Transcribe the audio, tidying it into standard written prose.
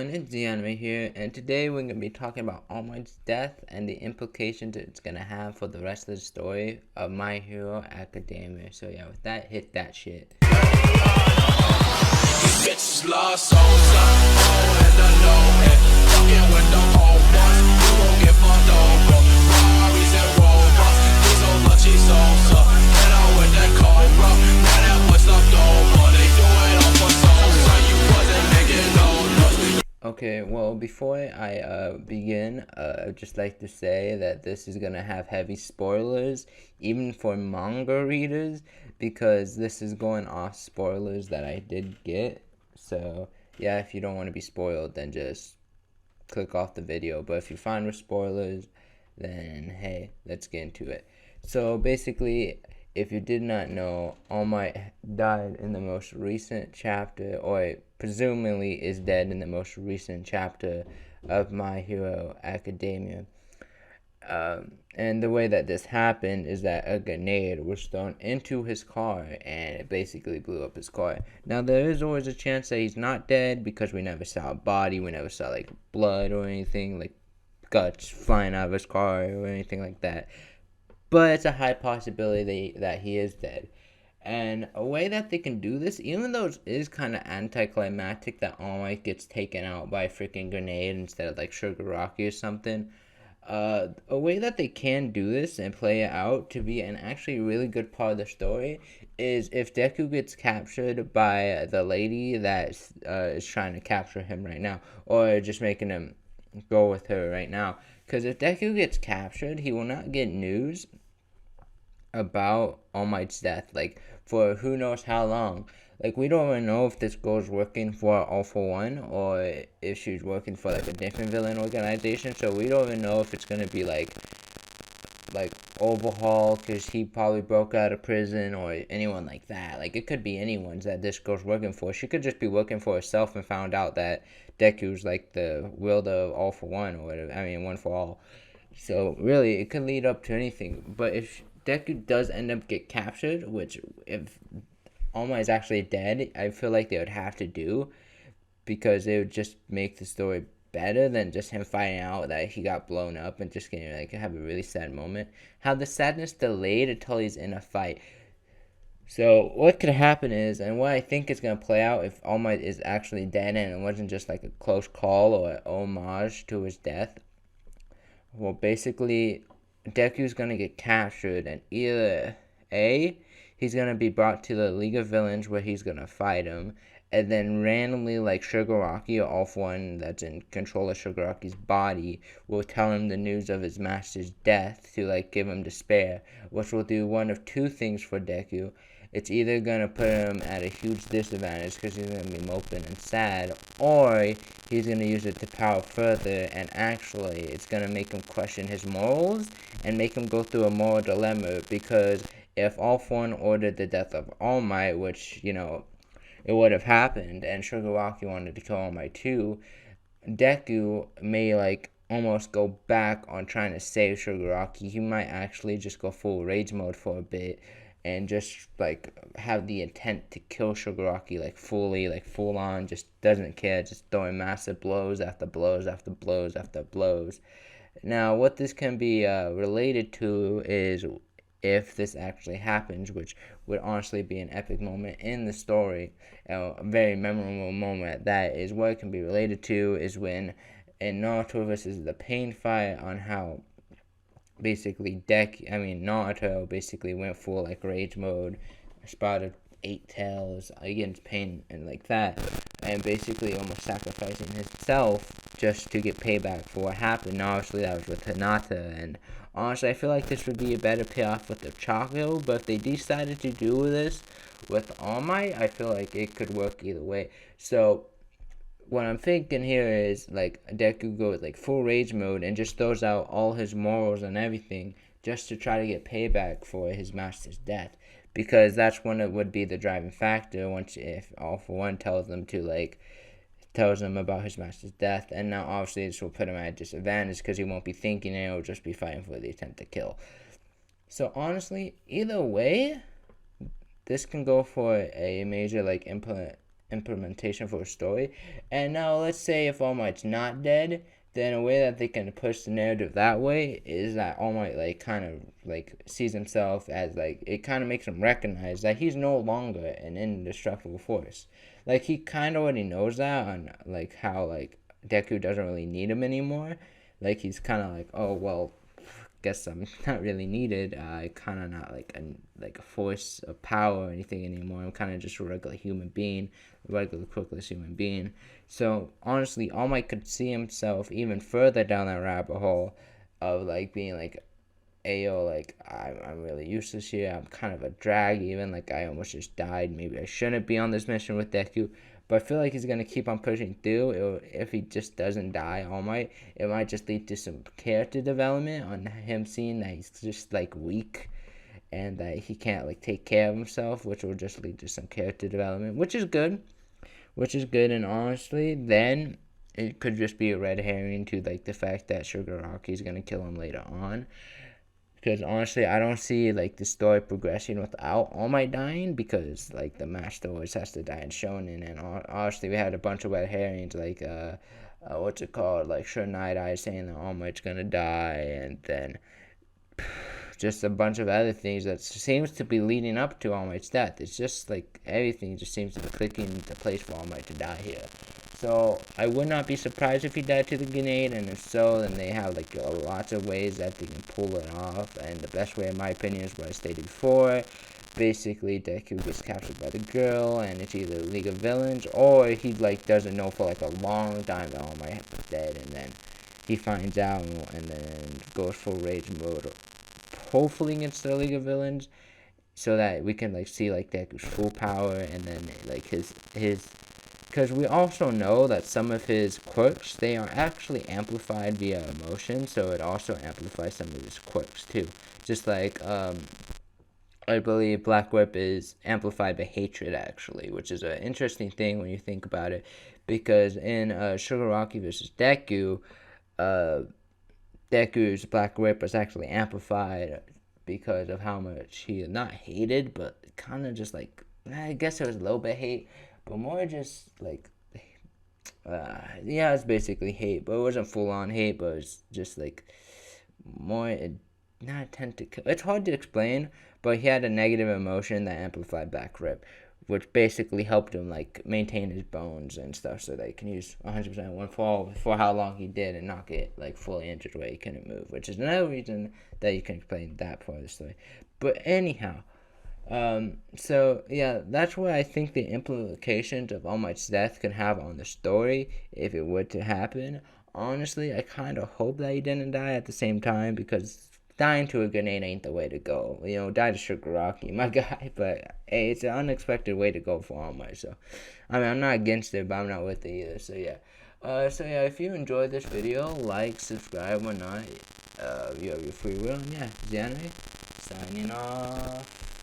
everyone, it's the anime here, and today we're going to be talking about Allmight's death and the implications it's going to have for the rest of the story of My Hero Academia. So yeah, with that, hit that shit. Okay, well, before I begin, I'd just like to say that this is going to have heavy spoilers, even for manga readers, because this is going off spoilers that I did get. So, yeah, if you don't want to be spoiled, then just click off the video. But if you're fine with spoilers, then hey, let's get into it. So, basically, if you did not know, Allmight died in the most recent chapter, or presumably is dead in the most recent chapter of My Hero Academia. And the way that this happened is that a grenade was thrown into his car and it basically blew up his car. Now, there is always a chance that he's not dead because we never saw a body, we never saw like blood or anything, like guts flying out of his car or anything like that. But it's a high possibility that he is dead. And a way that they can do this, even though it is kind of anticlimactic that All Might gets taken out by a freaking grenade instead of like Shigaraki or something, a way that they can do this and play it out to be an actually really good part of the story is if Deku gets captured by the lady that is trying to capture him right now, or just making him go with her right now. Because if Deku gets captured, he will not get news about All Might's death, like, for who knows how long. Like, we don't even know if this girl's working for All For One, or if she's working for, like, a different villain organization, so we don't even know if it's gonna be, like Overhaul, because he probably broke out of prison, or anyone like that. Like, it could be anyone's that this girl's working for. She could just be working for herself and found out that Deku's, like, the wielder of All For One, or whatever, One For All. So, really, it could lead up to anything, but if Deku does end up get captured, which if All Might is actually dead, I feel like they would have to do, because it would just make the story better than just him finding out that he got blown up and just getting like have a really sad moment. Have the sadness delayed until he's in a fight. So what could happen is, and what I think is going to play out if All Might is actually dead and it wasn't just like a close call or an homage to his death. Well, basically, Deku's gonna get captured, and either A, he's gonna be brought to the League of Villains where he's gonna fight him, and then randomly, like Shigaraki or All For One that's in control of Shigaraki's body will tell him the news of his master's death to like give him despair, which will do one of two things for Deku. It's either gonna put him at a huge disadvantage because he's gonna be moping and sad, or he's gonna use it to power further, and actually it's gonna make him question his morals and make him go through a moral dilemma, because if All For One ordered the death of All Might, which, you know, it would have happened, and Shigaraki wanted to kill All Might too, Deku may like almost go back on trying to save Shigaraki. He might actually just go full rage mode for a bit and just like have the intent to kill Shigaraki like fully, like full on, just doesn't care, just throwing massive blows after blows after blows after blows. Now, what this can be related to is if this actually happens, which would honestly be an epic moment in the story, a very memorable moment. That is what it can be related to is when in Naruto vs. the Pain fight, on how basically Naruto basically went full like rage mode, sprouted 8 tails against Pain and like that, and basically almost sacrificing himself just to get payback for what happened. And obviously that was with Hinata, and honestly I feel like this would be a better payoff with the Choco, but if they decided to do this with All Might, I feel like it could work either way. So what I'm thinking here is like Deku goes like full rage mode and just throws out all his morals and everything just to try to get payback for his master's death, because that's when it would be the driving factor. Once if All For One tells him about his master's death, and now obviously this will put him at a disadvantage because he won't be thinking it, he'll just be fighting for the attempt to kill. So honestly, either way, this can go for a major like implementation for a story. And now let's say if All Might's not dead, then a way that they can push the narrative that way is that All Might like kind of like sees himself as like, it kind of makes him recognize that he's no longer an indestructible force. Like he kind of already knows that on like how like Deku doesn't really need him anymore. Like he's kind of like, oh well, guess I'm not really needed. I kind of not like a force of power or anything anymore. I'm kind of just a regular human being, a regular crookless human being. So honestly, All Might could see himself even further down that rabbit hole of like being like, ayo, like I'm really useless here. I'm kind of a drag. Even like I almost just died. Maybe I shouldn't be on this mission with Deku. But I feel like he's gonna keep on pushing through. If he just doesn't die, All Might, it might just lead to some character development on him seeing that he's just like weak and that he can't like take care of himself, which will just lead to some character development, which is good. And honestly, then it could just be a red herring to like the fact that Shigaraki is gonna kill him later on. Because honestly, I don't see like the story progressing without All Might dying, because like the master always has to die in Shonen, and honestly, we had a bunch of red herrings like what's it called, like Sure Night Eye saying that All Might's gonna die, and then just a bunch of other things that seems to be leading up to All Might's death. It's just like everything just seems to be clicking into place for All Might to die here. So I would not be surprised if he died to the grenade, and if so, then they have like lots of ways that they can pull it off. And the best way, in my opinion, is what I stated before. Basically, Deku gets captured by the girl, and it's either League of Villains, or he like doesn't know for like a long time that All Might is dead, and then he finds out and then goes full rage mode, hopefully against the League of Villains, so that we can like see like Deku's full power, and then like his because we also know that some of his quirks, they are actually amplified via emotion, so it also amplifies some of his quirks too. Just like I believe Black Whip is amplified by hatred, actually, which is an interesting thing when you think about it, because in Shigaraki versus Deku, Deku's Black Whip was actually amplified because of how much he not hated, but kind of just like, I guess it was a little bit hate, but more just like, yeah, it's basically hate, but it wasn't full on hate, but it's just like more, not intent to kill. It's hard to explain, but he had a negative emotion that amplified Black Rip, which basically helped him like maintain his bones and stuff, so that he can use 100% one fall for how long he did and not get like fully injured where he couldn't move, which is another reason that you can explain that part of the story. But anyhow, so yeah, that's what I think the implications of All Might's death could have on the story if it were to happen. Honestly, I kind of hope that he didn't die at the same time, because dying to a grenade ain't the way to go. You know, die to Shigaraki, my guy, but hey, it's an unexpected way to go for All Might. So, I mean, I'm not against it, but I'm not with it either. So yeah, if you enjoyed this video, like, subscribe, whatnot. You have your free will, and yeah, Xanay, signing off.